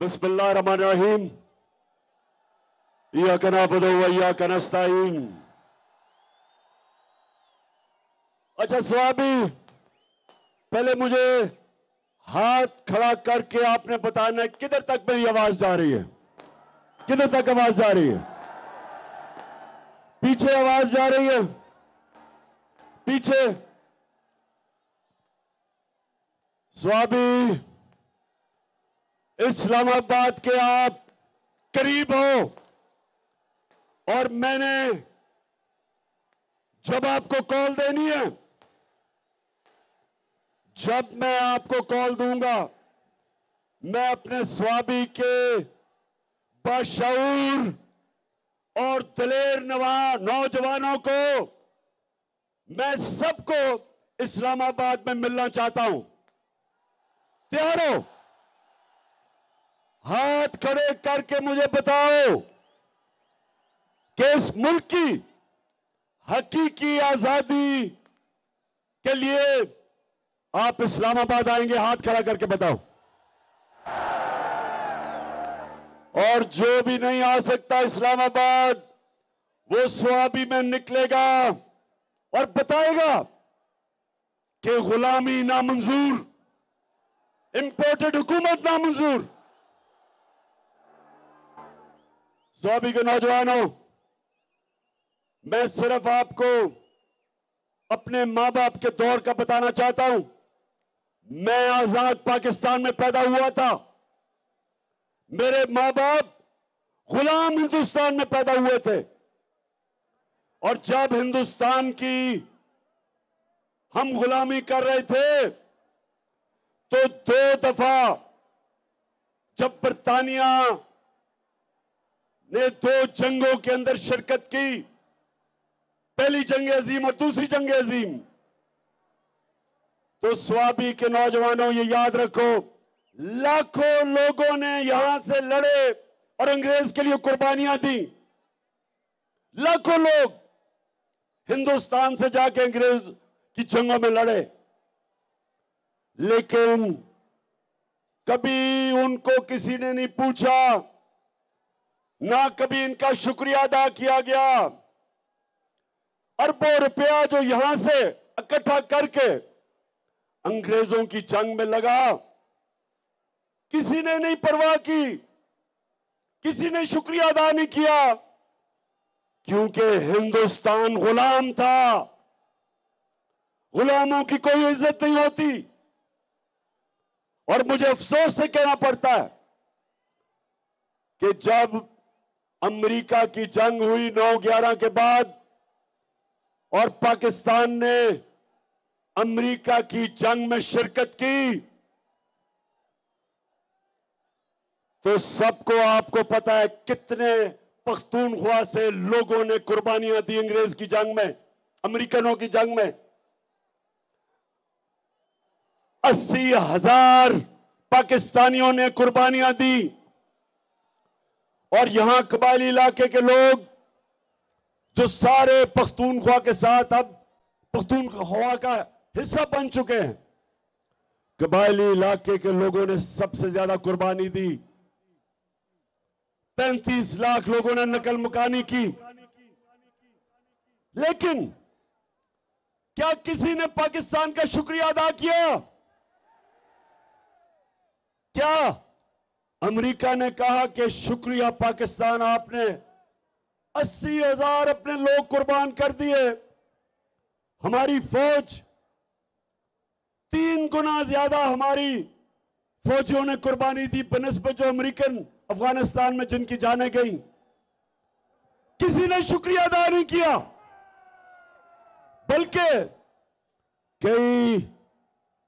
बिस्मिल्लाहिर्रहमानिर्रहीम। इय्याका नअबुदु व इय्याका नस्तईन। अच्छा स्वामी, पहले मुझे हाथ खड़ा करके आपने बताना है किधर तक मेरी आवाज जा रही है, किधर तक आवाज जा रही है। पीछे आवाज जा रही है, पीछे। स्वामी, इस्लामाबाद के आप करीब हो और मैंने जब आपको कॉल देनी है, जब मैं आपको कॉल दूंगा, मैं अपने स्वामी के बाशऊर और दिलेर नौजवानों को, मैं सबको इस्लामाबाद में मिलना चाहता हूं। तैयार हो? हाथ खड़े करके मुझे बताओ कि इस मुल्क की हकीकी आजादी के लिए आप इस्लामाबाद आएंगे? हाथ खड़ा करके बताओ। और जो भी नहीं आ सकता इस्लामाबाद, वो स्वाबी में निकलेगा और बताएगा कि गुलामी नामंजूर, इंपोर्टेड हुकूमत नामंजूर। स्वाबी के नौजवानों, मैं सिर्फ आपको अपने मां बाप के दौर का बताना चाहता हूं। मैं आजाद पाकिस्तान में पैदा हुआ था, मेरे मां बाप गुलाम हिंदुस्तान में पैदा हुए थे। और जब हिंदुस्तान की हम गुलामी कर रहे थे तो 2 दफा जब बरतानिया ने 2 जंगों के अंदर शिरकत की, पहली जंग अजीम और दूसरी जंग अजीम, तो स्वाबी के नौजवानों ये याद रखो, लाखों लोगों ने यहां से लड़े और अंग्रेज के लिए कुर्बानियां दी। लाखों लोग हिंदुस्तान से जाके अंग्रेज की जंगों में लड़े, लेकिन कभी उनको किसी ने नहीं पूछा, ना कभी इनका शुक्रिया अदा किया गया। अरबों रुपया जो यहां से इकट्ठा करके अंग्रेजों की जंग में लगा, किसी ने नहीं परवाह की, किसी ने शुक्रिया अदा नहीं किया, क्योंकि हिंदुस्तान गुलाम था। गुलामों की कोई इज्जत नहीं होती। और मुझे अफसोस से कहना पड़ता है कि जब अमेरिका की जंग हुई 9/11 के बाद और पाकिस्तान ने अमेरिका की जंग में शिरकत की, तो सबको आपको पता है कितने पख्तूनख्वा से लोगों ने कुर्बानियां दी अंग्रेज की जंग में, अमेरिकनों की जंग में। 80,000 पाकिस्तानियों ने कुर्बानियां दी। और यहां कबायली इलाके के लोग जो सारे पख्तूनख्वा के साथ अब पख्तूनख्वा का हिस्सा बन चुके हैं, कबायली इलाके के लोगों ने सबसे ज्यादा कुर्बानी दी। 35 लाख लोगों ने नकल मुकानी की। लेकिन क्या किसी ने पाकिस्तान का शुक्रिया अदा किया? क्या अमेरिका ने कहा कि शुक्रिया पाकिस्तान, आपने 80,000 अपने लोग कुर्बान कर दिए, हमारी फौज 3 गुना ज्यादा हमारी फौजियों ने कुर्बानी दी बनिस्बत जो अमेरिकन अफगानिस्तान में जिनकी जानें गई? किसी ने शुक्रिया अदा नहीं किया, बल्कि कई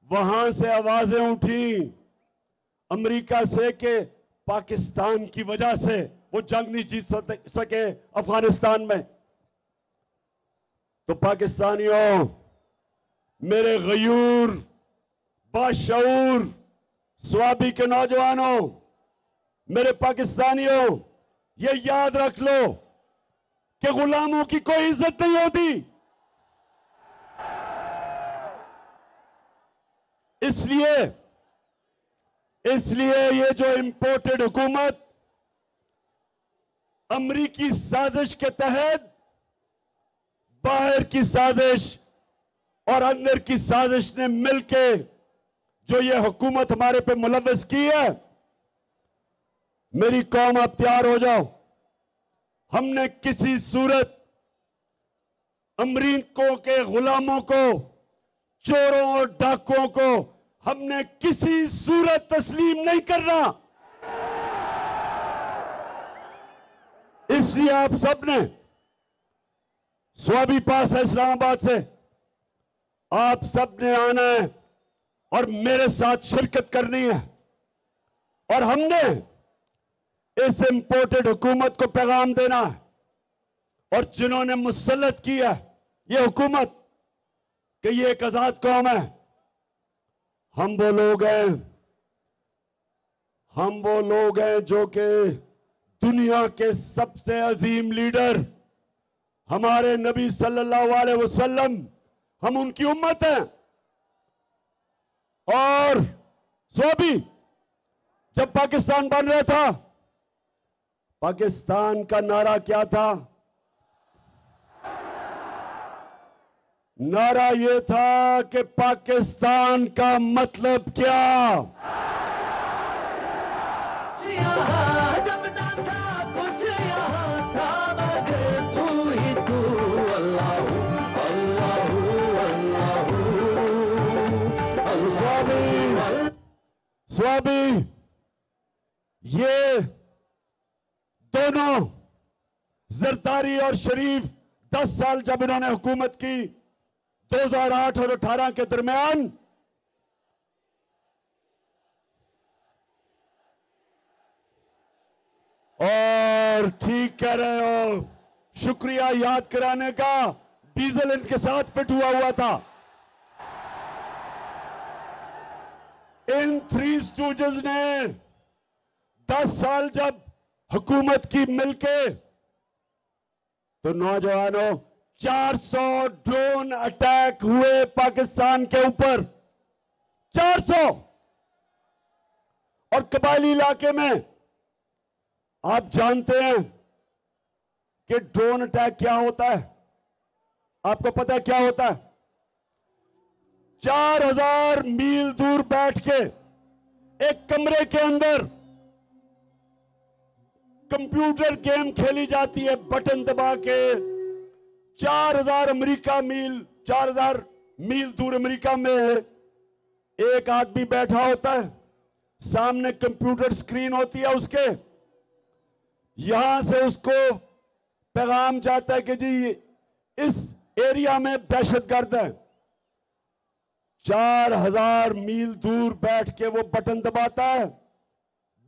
वहां से आवाजें उठी अमेरिका से कि पाकिस्तान की वजह से वो जंग नहीं जीत सके अफगानिस्तान में। तो पाकिस्तानियों, मेरे गयूर बाशऊर स्वाबी के नौजवानों, मेरे पाकिस्तानियों, ये याद रख लो कि गुलामों की कोई इज्जत नहीं होती। इसलिए इसलिए ये जो इंपोर्टेड हुकूमत अमरीकी साजिश के तहत बाहर की साजिश और अंदर की साजिश ने मिलके जो ये हुकूमत हमारे पे मुलव्वस की है, मेरी कौम आप तैयार हो जाओ। हमने किसी सूरत अमरीकों के गुलामों को, चोरों और डाकुओं को हमने किसी सूरत तस्लीम नहीं करना। इसलिए आप सबने स्वाबी पास है इस्लामाबाद से, आप सबने आना है और मेरे साथ शिरकत करनी है और हमने इस इंपोर्टेड हुकूमत को पैगाम देना है। और जिन्होंने मुसल्लत किया ये हुकूमत कि ये एक आजाद कौम है, हम वो लोग हैं जो कि दुनिया के सबसे अजीम लीडर हमारे नबी सल्लल्लाहु अलैहि वसल्लम, हम उनकी उम्मत हैं। और स्वाबी जब पाकिस्तान बन रहा था, पाकिस्तान का नारा क्या था? नारा यह था कि पाकिस्तान का मतलब क्या? जब ना था कुछ यहाँ था मगर तू ही तू, अल्लाह अल्लाह अल्लाह। स्वाबी ये दोनों जरदारी और शरीफ 10 साल जब इन्होंने हुकूमत की 2008 और 18 के दरमियान, और ठीक कह रहे हो, शुक्रिया याद कराने का, डीजल इनके साथ फिट हुआ था। इन थ्री स्टूजेस ने 10 साल जब हुकूमत की मिलके, तो नौजवानों 400 ड्रोन अटैक हुए पाकिस्तान के ऊपर, 400। और कबायली इलाके में आप जानते हैं कि ड्रोन अटैक क्या होता है? आपको पता है क्या होता है? 4000 मील दूर बैठ के एक कमरे के अंदर कंप्यूटर गेम खेली जाती है, बटन दबा के। 4000 मील दूर अमेरिका में एक आदमी बैठा होता है, सामने कंप्यूटर स्क्रीन होती है उसके, यहां से उसको पैगाम जाता है कि जी इस एरिया में दहशतगर्द है। 4000 मील दूर बैठ के वो बटन दबाता है,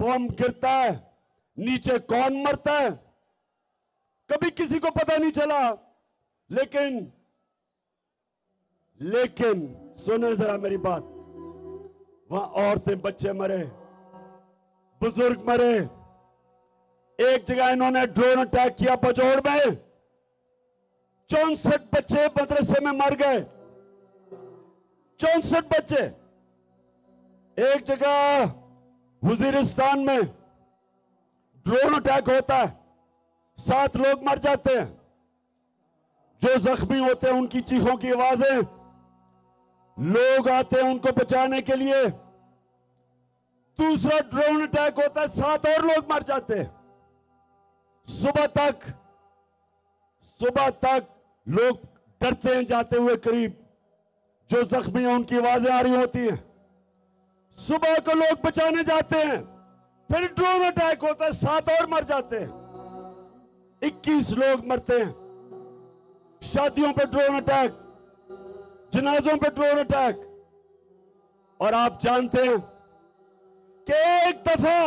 बम गिरता है, नीचे कौन मरता है कभी किसी को पता नहीं चला। लेकिन सुने जरा मेरी बात, वहां औरतें बच्चे मरे, बुजुर्ग मरे। एक जगह इन्होंने ड्रोन अटैक किया बजौड़ में, 64 बच्चे मदरसे में मर गए, 64 बच्चे। एक जगह वजीरिस्तान में ड्रोन अटैक होता है, 7 लोग मर जाते हैं। जो जख्मी होते हैं उनकी चीखों की आवाजें, लोग आते हैं उनको बचाने के लिए। दूसरा ड्रोन अटैक होता है, 7 और लोग मर जाते हैं। सुबह तक लोग डरते हैं जाते हुए करीब, जो जख्मी हैं उनकी आवाजें आ रही होती हैं। सुबह को लोग बचाने जाते हैं, फिर ड्रोन अटैक होता है, 7 और मर जाते हैं, 21 लोग मरते हैं। शादियों पे ड्रोन अटैक, जनाजों पे ड्रोन अटैक। और आप जानते हैं कि एक दफा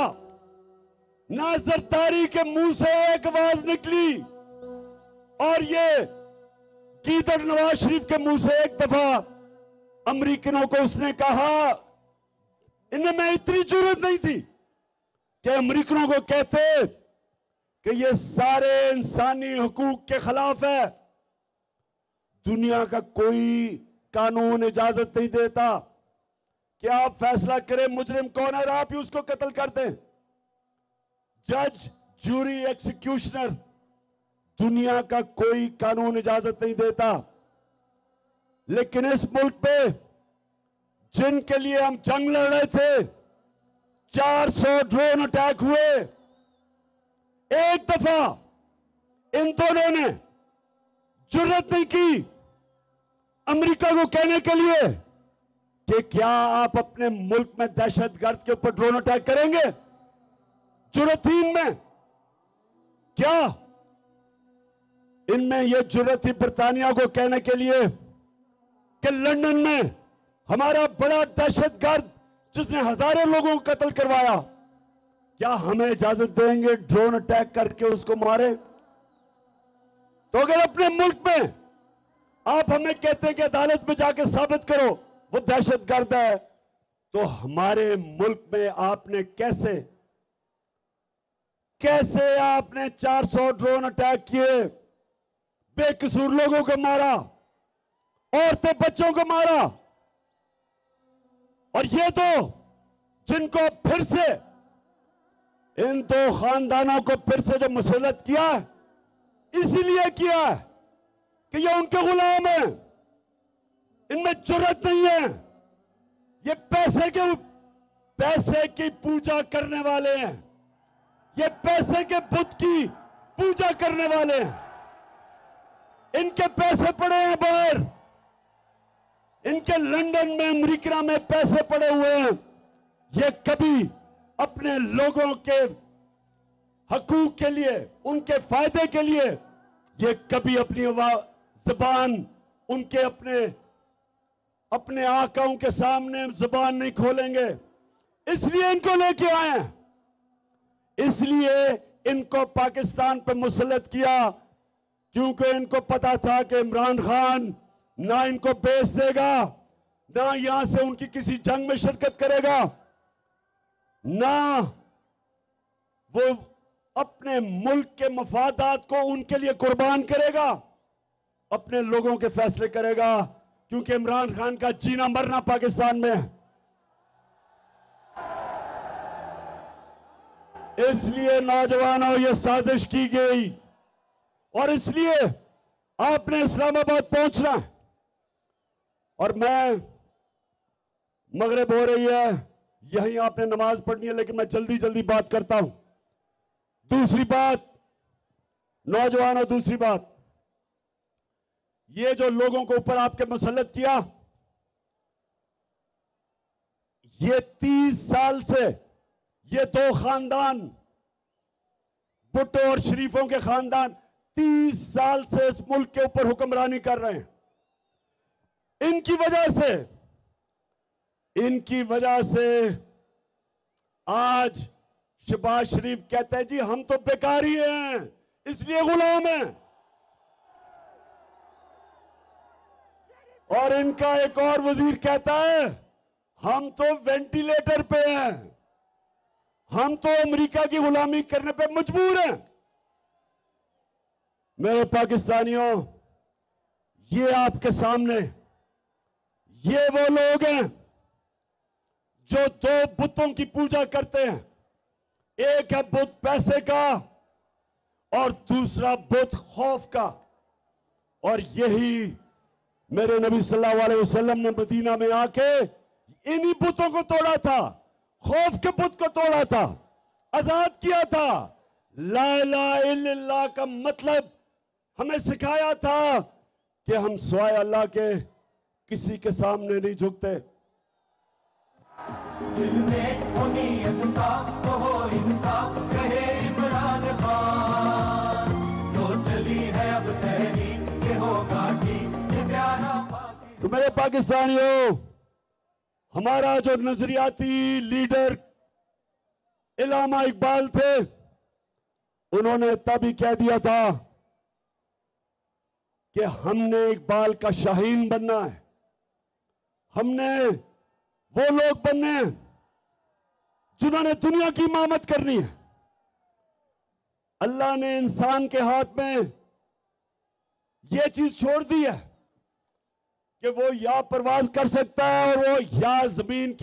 ना जरदारी के मुंह से एक आवाज निकली और ये गीदड़ नवाज शरीफ के मुंह से एक दफा अमरीकनों को उसने कहा, इनमें इतनी जरूरत नहीं थी कि अमरीकनों को कहते कि ये सारे इंसानी हुकूक के खिलाफ है। दुनिया का कोई कानून इजाजत नहीं देता कि आप फैसला करें मुजरिम कौन है और आप ही उसको कत्ल कर दें। जज, जूरी, एक्सिक्यूशनर, दुनिया का कोई कानून इजाजत नहीं देता। लेकिन इस मुल्क पे जिनके लिए हम जंग लड़ रहे थे, 400 ड्रोन अटैक हुए। एक दफा इन दोनों ने जुर्रत नहीं की अमेरिका को कहने के लिए कि क्या आप अपने मुल्क में दहशतगर्द के ऊपर ड्रोन अटैक करेंगे। जुर्रत थी इनमें क्या? इनमें यह जुर्रत थी बरतानिया को कहने के लिए कि लंदन में हमारा बड़ा दहशतगर्द जिसने हजारों लोगों को कत्ल करवाया, क्या हमें इजाजत देंगे ड्रोन अटैक करके उसको मारे? तो अगर अपने मुल्क में आप हमें कहते हैं कि अदालत में जाके साबित करो वो दहशतगर्द है, तो हमारे मुल्क में आपने कैसे आपने 400 ड्रोन अटैक किए, बेकसूर लोगों को मारा, औरतें बच्चों को मारा। और ये तो जिनको फिर से इन दो खानदानों को फिर से जो मुसल्लत किया है, इसीलिए किया है कि ये उनके गुलाम हैं, इनमें जुर्रत नहीं है। ये पैसे की पूजा करने वाले हैं, ये पैसे के बुत की पूजा करने वाले हैं। इनके पैसे पड़े हैं बाहर, इनके लंदन में, अमेरिका में पैसे पड़े हुए हैं। ये कभी अपने लोगों के हकूक के लिए, उनके फायदे के लिए, ये कभी अपनी जुबान उनके अपने आकाओं के सामने जुबान नहीं खोलेंगे। इसलिए इनको लेके आए हैं, इसलिए इनको पाकिस्तान पर मुसल्लत किया, क्योंकि इनको पता था कि इमरान खान ना इनको बेच देगा, ना यहां से उनकी किसी जंग में शिरकत करेगा, ना वो अपने मुल्क के मफादात को उनके लिए कुर्बान करेगा, अपने लोगों के फैसले करेगा, क्योंकि इमरान खान का जीना मरना पाकिस्तान में है। इसलिए नौजवानों ये साजिश की गई और इसलिए आपने इस्लामाबाद पहुंचना है। और मैं, मगरिब हो रही है, यहीं आपने नमाज पढ़नी है, लेकिन मैं जल्दी जल्दी बात करता हूं। दूसरी बात नौजवानों, दूसरी बात, ये जो लोगों को ऊपर आपके मुसल्लत किया, ये 30 साल से ये दो खानदान, भुट्टो और शरीफों के खानदान 30 साल से इस मुल्क के ऊपर हुक्मरानी कर रहे हैं। इनकी वजह से आज शहबाज शरीफ कहते हैं जी हम तो बेकारी हैं, इसलिए गुलाम हैं। और इनका एक और वजीर कहता है हम तो वेंटिलेटर पे हैं, हम तो अमेरिका की गुलामी करने पे मजबूर हैं। मेरे पाकिस्तानियों, ये आपके सामने ये वो लोग हैं जो दो बुतों की पूजा करते हैं। एक है बुत पैसे का और दूसरा बुत खौफ का। और यही मेरे नबी सल्लल्लाहु अलैहि वसल्लम ने मदीना में आके इन्हीं बुतों को तोड़ा था, खौफ के बुत को तोड़ा था, आजाद किया था। ला इलाहा इल्लल्लाह का मतलब हमें सिखाया था कि हम सिवाय अल्लाह के किसी के सामने नहीं झुकते। दिल में हो नीयत साफ, तो हो इंसाफ, कहे इमरान खान। तो चली है अब तहरीक के होगा ठीक, ये प्यारा पाकिस्तान। तो मेरे पाकिस्तानियों, हमारा जो नजरियाती लीडर इल्लामा इकबाल थे, उन्होंने तब ही कह दिया था कि हमने इकबाल का शाहीन बनना है, हमने वो लोग बनने हैं जिन्होंने दुनिया की इमामत करनी है। अल्लाह ने इंसान के हाथ में यह चीज छोड़ दी है कि वो या परवाज कर सकता है और वो या जमीन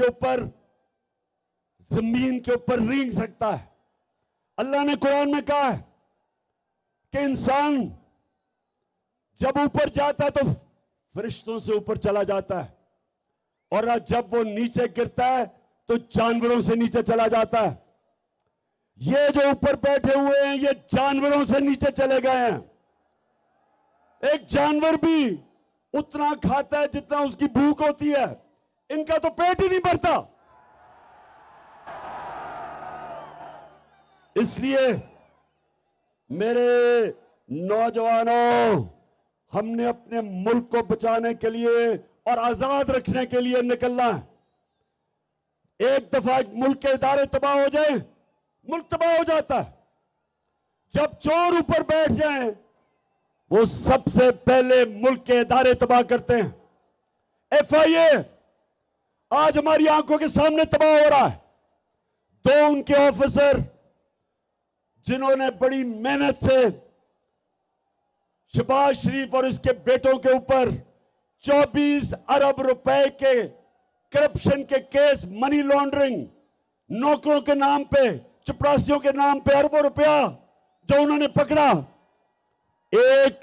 के ऊपर रेंग सकता है। अल्लाह ने कुरान में कहा है कि इंसान जब ऊपर जाता है तो फरिश्तों से ऊपर चला जाता है, और जब वो नीचे गिरता है तो जानवरों से नीचे चला जाता है। ये जो ऊपर बैठे हुए हैं ये जानवरों से नीचे चले गए हैं। एक जानवर भी उतना खाता है जितना उसकी भूख होती है, इनका तो पेट ही नहीं भरता। इसलिए मेरे नौजवानों, हमने अपने मुल्क को बचाने के लिए और आजाद रखने के लिए निकलना है। एक दफा मुल्क के इदारे तबाह हो जाए, मुल्क तबाह हो जाता है। जब चोर ऊपर बैठ जाएं, वो सबसे पहले मुल्क के इदारे तबाह करते हैं। FIA आज हमारी आंखों के सामने तबाह हो रहा है। 2 उनके ऑफिसर जिन्होंने बड़ी मेहनत से शहबाज शरीफ और इसके बेटों के ऊपर 24 अरब रुपए के करप्शन के केस, मनी लॉन्ड्रिंग, नौकरों के नाम पे, चपरासियों के नाम पे अरबों रुपया जो उन्होंने पकड़ा, एक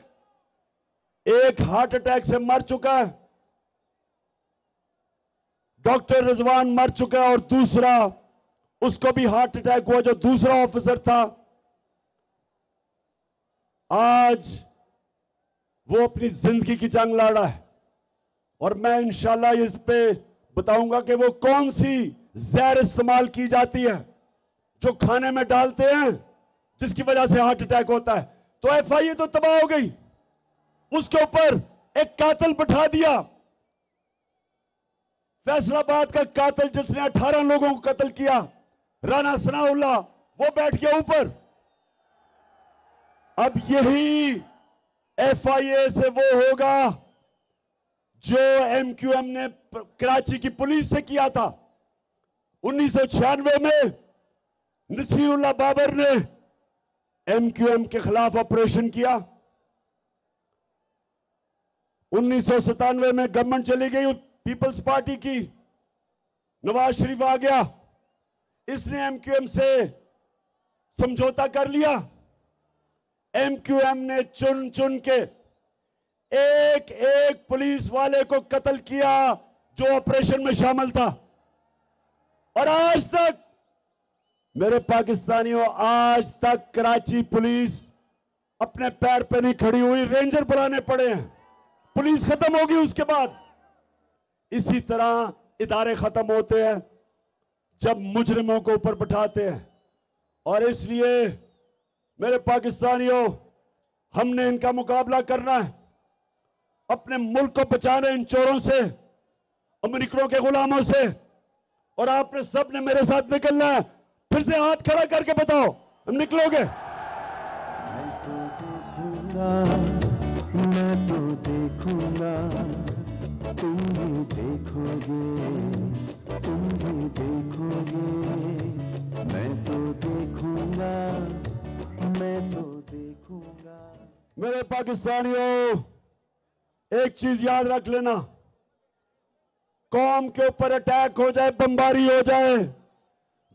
हार्ट अटैक से मर चुका है, डॉक्टर रिजवान मर चुका है, और दूसरा उसको भी हार्ट अटैक हुआ जो दूसरा ऑफिसर था। आज वो अपनी जिंदगी की जंग लड़ रहा है, और मैं इंशाल्लाह इस पे बताऊंगा कि वो कौन सी जहर इस्तेमाल की जाती है जो खाने में डालते हैं जिसकी वजह से हार्ट अटैक होता है। तो FIA तो तबाह हो गई, उसके ऊपर एक कातिल बिठा दिया। फैसलाबाद का कातिल जिसने 18 लोगों को कत्ल किया, राना सनाउल्लाह, वो बैठ गया ऊपर। अब यही FIA से वो होगा जो MQM ने कराची की पुलिस से किया था। 1996 में नसीरुल्लाह बाबर ने MQM के खिलाफ ऑपरेशन किया। 1997 में गवर्नमेंट चली गई पीपल्स पार्टी की, नवाज शरीफ आ गया, इसने MQM से समझौता कर लिया। MQM ने चुन चुन के एक एक पुलिस वाले को कत्ल किया जो ऑपरेशन में शामिल था। और आज तक मेरे पाकिस्तानियों, आज तक कराची पुलिस अपने पैर पे नहीं खड़ी हुई, रेंजर बुलाने पड़े हैं। पुलिस खत्म होगी उसके बाद। इसी तरह इदारे खत्म होते हैं जब मुजरिमों को ऊपर बिठाते हैं। और इसलिए मेरे पाकिस्तानियों, हमने इनका मुकाबला करना है, अपने मुल्क को बचाना इन चोरों से, अमेरिकनों के गुलामों से। और आपने सब ने मेरे साथ निकलना है। फिर से हाथ खड़ा करके बताओ, हम निकलोगे? मैं तो देखूंगा, तुम भी देखोगे, तुम भी देखोगे, मैं तो देखूंगा, मैं तो देखूंगा। मेरे पाकिस्तानियों, एक चीज याद रख लेना, कौम के ऊपर अटैक हो जाए, बमबारी हो जाए,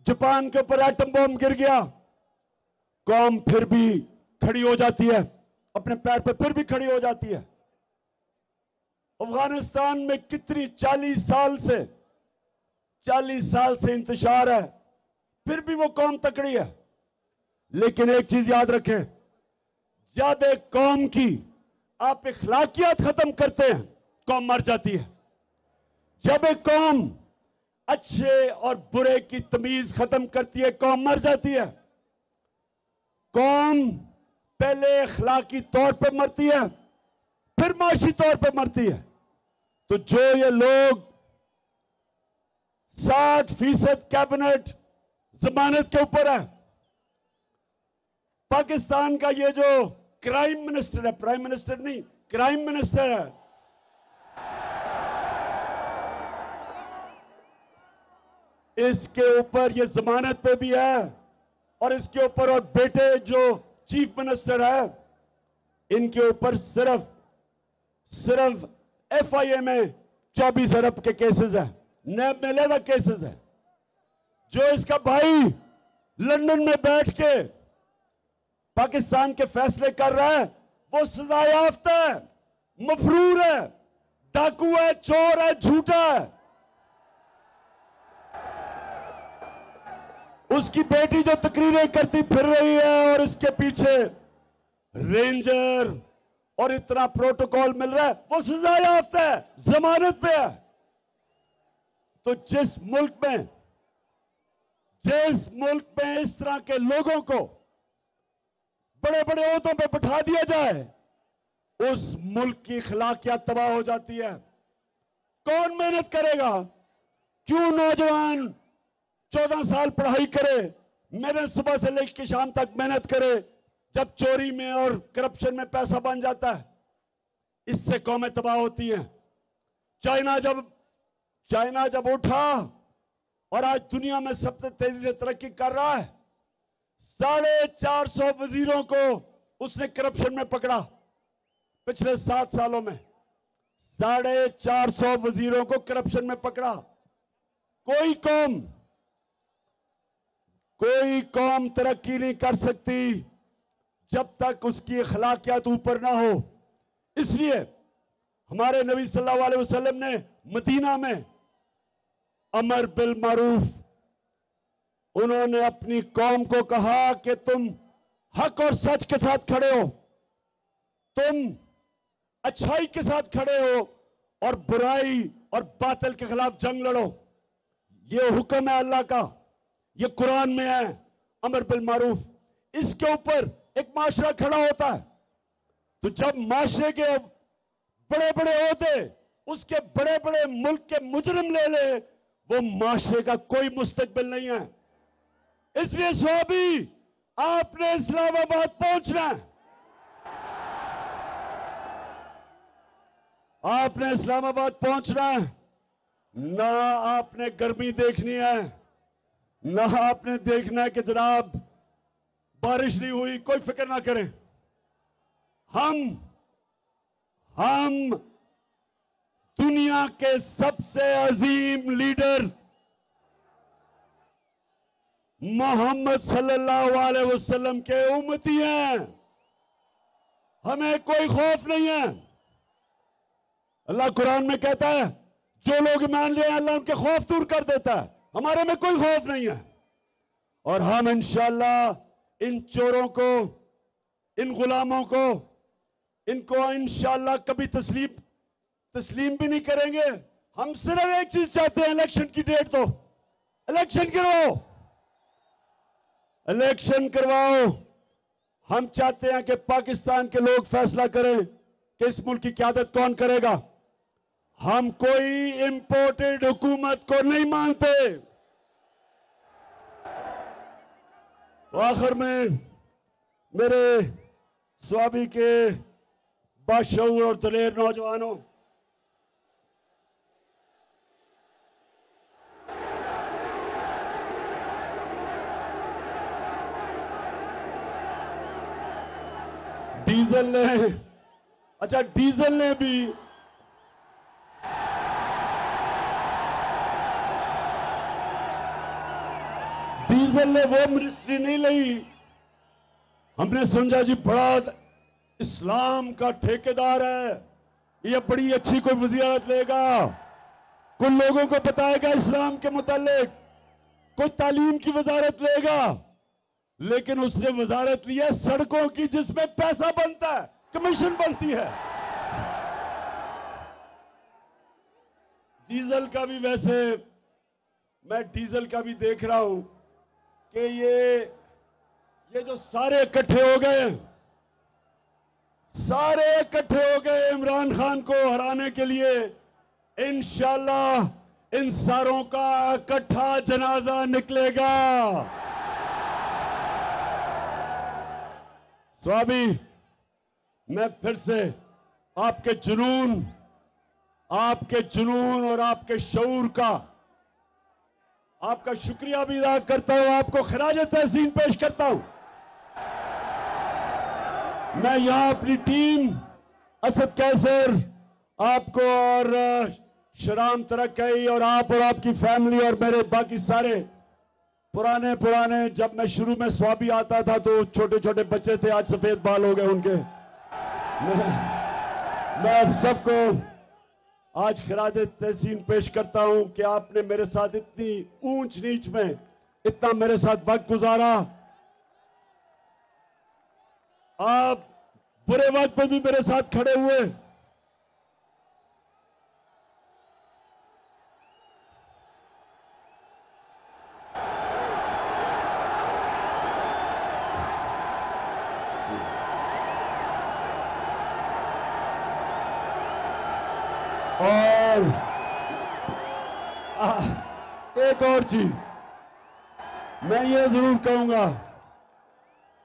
जापान के ऊपर एटम बम गिर गया, कौम फिर भी खड़ी हो जाती है, अपने पैर पर फिर भी खड़ी हो जाती है। अफगानिस्तान में कितनी 40 साल से इंतशार है, फिर भी वो कौम तकड़ी है। लेकिन एक चीज याद रखें, जब एक कौम की आप इखलाकियात खत्म करते हैं, कौम मर जाती है। जब एक कौम अच्छे और बुरे की तमीज खत्म करती है, कौम मर जाती है। कौम पहले इखलाकी तौर पे मरती है, फिर माशी तौर पे मरती है। तो जो ये लोग 60% कैबिनेट जमानत के ऊपर है, पाकिस्तान का ये जो क्राइम मिनिस्टर है, प्राइम मिनिस्टर नहीं, क्राइम मिनिस्टर है, इसके ऊपर ये जमानत पे भी है, और इसके ऊपर और बेटे जो चीफ मिनिस्टर है, इनके ऊपर सिर्फ FIA में 24 अरब के केसेस हैं, नैब में अलग केसेस हैं। जो इसका भाई लंदन में बैठ के पाकिस्तान के फैसले कर रहा है, वो सजा याफ्ता है, मफरूर है, डाकू है, चोर है, झूठा है। उसकी बेटी जो तकरीरें करती फिर रही है और इसके पीछे रेंजर और इतना प्रोटोकॉल मिल रहा है, वो सजा याफ्ता है, जमानत पे है। तो जिस मुल्क में इस तरह के लोगों को बड़े बड़े ओहदों पे बिठा दिया जाए, उस मुल्क की अखलाकियात तबाह हो जाती है। कौन मेहनत करेगा? क्यों नौजवान 14 साल पढ़ाई करे, मेहनत सुबह से लेकर शाम तक मेहनत करे, जब चोरी में और करप्शन में पैसा बन जाता है, इससे कौमें तबाह होती हैं। चाइना जब उठा और आज दुनिया में सबसे तेजी से तरक्की कर रहा है, 450 वजीरों को उसने करप्शन में पकड़ा। पिछले 7 सालों में 450 वजीरों को करप्शन में पकड़ा। कोई कौम तरक्की नहीं कर सकती जब तक उसकी अखलाकियात ऊपर ना हो। इसलिए हमारे नबी सल्लल्लाहु अलैहि वसल्लम ने मदीना में अमर बिल मारूफ, उन्होंने अपनी कौम को कहा कि तुम हक और सच के साथ खड़े हो, तुम अच्छाई के साथ खड़े हो और बुराई और बातिल के खिलाफ जंग लड़ो। ये हुक्म है अल्लाह का, ये कुरान में है, अमर बिल मारूफ। इसके ऊपर एक माशरा खड़ा होता है। तो जब माशरे के बड़े बड़े ओहदे उसके बड़े बड़े मुल्क के मुजरिम ले ले, वो माशरे का कोई मुस्तकबिल नहीं है। इसलिए स्वाबी, आपने इस्लामाबाद पहुंचना है, आपने इस्लामाबाद पहुंचना है। ना आपने गर्मी देखनी है, ना आपने देखना है कि जनाब बारिश नहीं हुई, कोई फिक्र ना करें। हम दुनिया के सबसे अजीम लीडर मोहम्मद सल्लल्लाहु अलैहि वसल्लम के उम्मती हैं। हमें कोई खौफ नहीं है। अल्लाह कुरान में कहता है, जो लोग ईमान ले अल्लाह उनके खौफ दूर कर देता है। हमारे में कोई खौफ नहीं है। और हम इंशाअल्लाह इन चोरों को, इन गुलामों को, इनको इंशाअल्लाह कभी तस्लीम भी नहीं करेंगे। हम सिर्फ एक चीज चाहते हैं, इलेक्शन की डेट दो, इलेक्शन करवाओ, इलेक्शन करवाओ। हम चाहते हैं कि पाकिस्तान के लोग फैसला करें कि इस मुल्क की क़यादत कौन करेगा। हम कोई इंपोर्टेड हुकूमत को नहीं मानते। तो आखिर में मेरे स्वाबी के बाशऊर और दलेर नौजवानों, डीजल ने वो मिनिस्ट्री नहीं ली। हमने समझा जी बड़ा इस्लाम का ठेकेदार है, ये बड़ी अच्छी कोई वज़ीरत लेगा, कुछ लोगों को बताएगा इस्लाम के मुतालिक, कोई तालीम की वजारत लेगा। लेकिन उसने वजारत ली है सड़कों की, जिसमें पैसा बनता है, कमीशन बनती है। डीजल का भी, वैसे मैं डीजल का भी देख रहा हूं कि ये जो सारे इकट्ठे हो गए, इमरान खान को हराने के लिए, इंशाअल्लाह इन सारों का इकट्ठा जनाजा निकलेगा। स्वाबी, मैं फिर से आपके जुनून और आपके शऊर का आपका शुक्रिया भी अदा करता हूं, आपको खराज तहसीन पेश करता हूं। मैं यहां अपनी टीम, असद कैसर आपको और शराम तरक्की और आपकी फैमिली और मेरे बाकी सारे पुराने जब मैं शुरू में स्वाबी आता था तो छोटे छोटे बच्चे थे, आज सफेद बाल हो गए उनके। मैं आप सबको आज खिराज तहसीन पेश करता हूं कि आपने मेरे साथ इतनी ऊंच नीच में इतना मेरे साथ वक्त गुजारा। आप बुरे वक्त पे भी मेरे साथ खड़े हुए। और एक और चीज मैं ये जरूर कहूंगा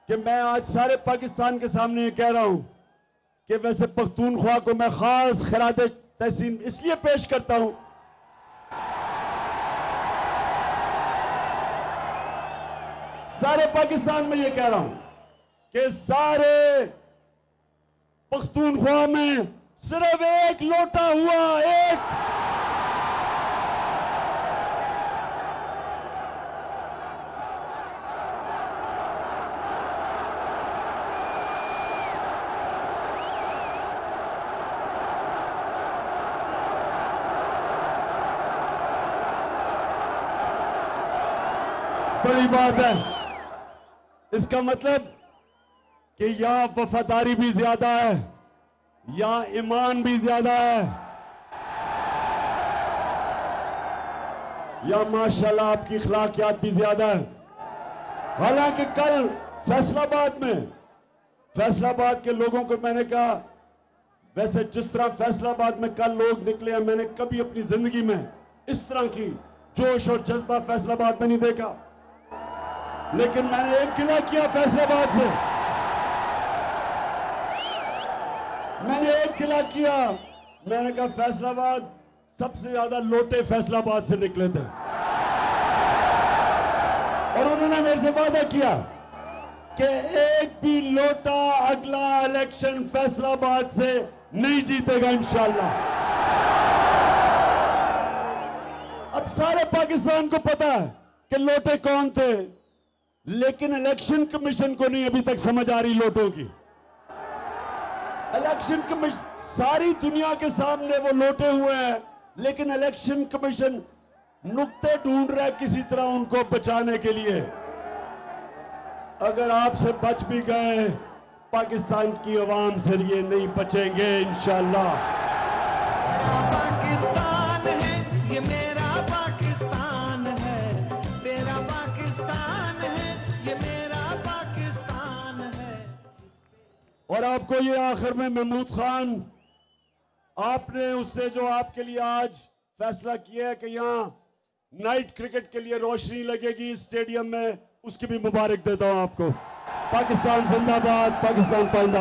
कि मैं आज सारे पाकिस्तान के सामने ये कह रहा हूं कि वैसे पख्तूनख्वा को मैं खास खिराज तहसीन इसलिए पेश करता हूं, सारे पाकिस्तान में ये कह रहा हूं कि सारे पख्तूनख्वा में सिर्फ एक लोटा हुआ, एक बड़ी बात है। इसका मतलब कि यहां वफादारी भी ज्यादा है, यहां ईमान भी ज्यादा है, यहां माशाल्लाह आपकी अखलाकियात भी ज्यादा है। हालांकि कल फैसलाबाद के लोगों को मैंने कहा, वैसे जिस तरह फैसलाबाद में कल लोग निकले हैं, मैंने कभी अपनी जिंदगी में इस तरह की जोश और जज्बा फैसलाबाद में नहीं देखा। लेकिन मैंने एक गिला किया फैसलाबाद से, मैंने एक गिला किया, मैंने कहा फैसलाबाद सबसे ज्यादा लोटे फैसलाबाद से निकले थे। और उन्होंने मेरे से वादा किया कि एक भी लोटा अगला इलेक्शन फैसलाबाद से नहीं जीतेगा इंशाल्लाह। अब सारे पाकिस्तान को पता है कि लोटे कौन थे, लेकिन इलेक्शन कमीशन को नहीं अभी तक समझ आ रही लोटों की। इलेक्शन कमीशन सारी दुनिया के सामने वो लोटे हुए हैं, लेकिन इलेक्शन कमीशन नुक्ते ढूंढ रहा है किसी तरह उनको बचाने के लिए। अगर आपसे बच भी गए, पाकिस्तान की आवाम से ये नहीं बचेंगे इंशाल्लाह। मेरा पाकिस्तान है, ये मेरा पाकिस्तान है, तेरा पाकिस्तान है, ये मेरा पाकिस्तान है। और आपको ये आखिर में महमूद खान, आपने उसने जो आपके लिए आज फैसला किया है कि यहाँ नाइट क्रिकेट के लिए रोशनी लगेगी स्टेडियम में, उसकी भी मुबारक देता हूं आपको। पाकिस्तान जिंदाबाद, पाकिस्तान पाइंदा।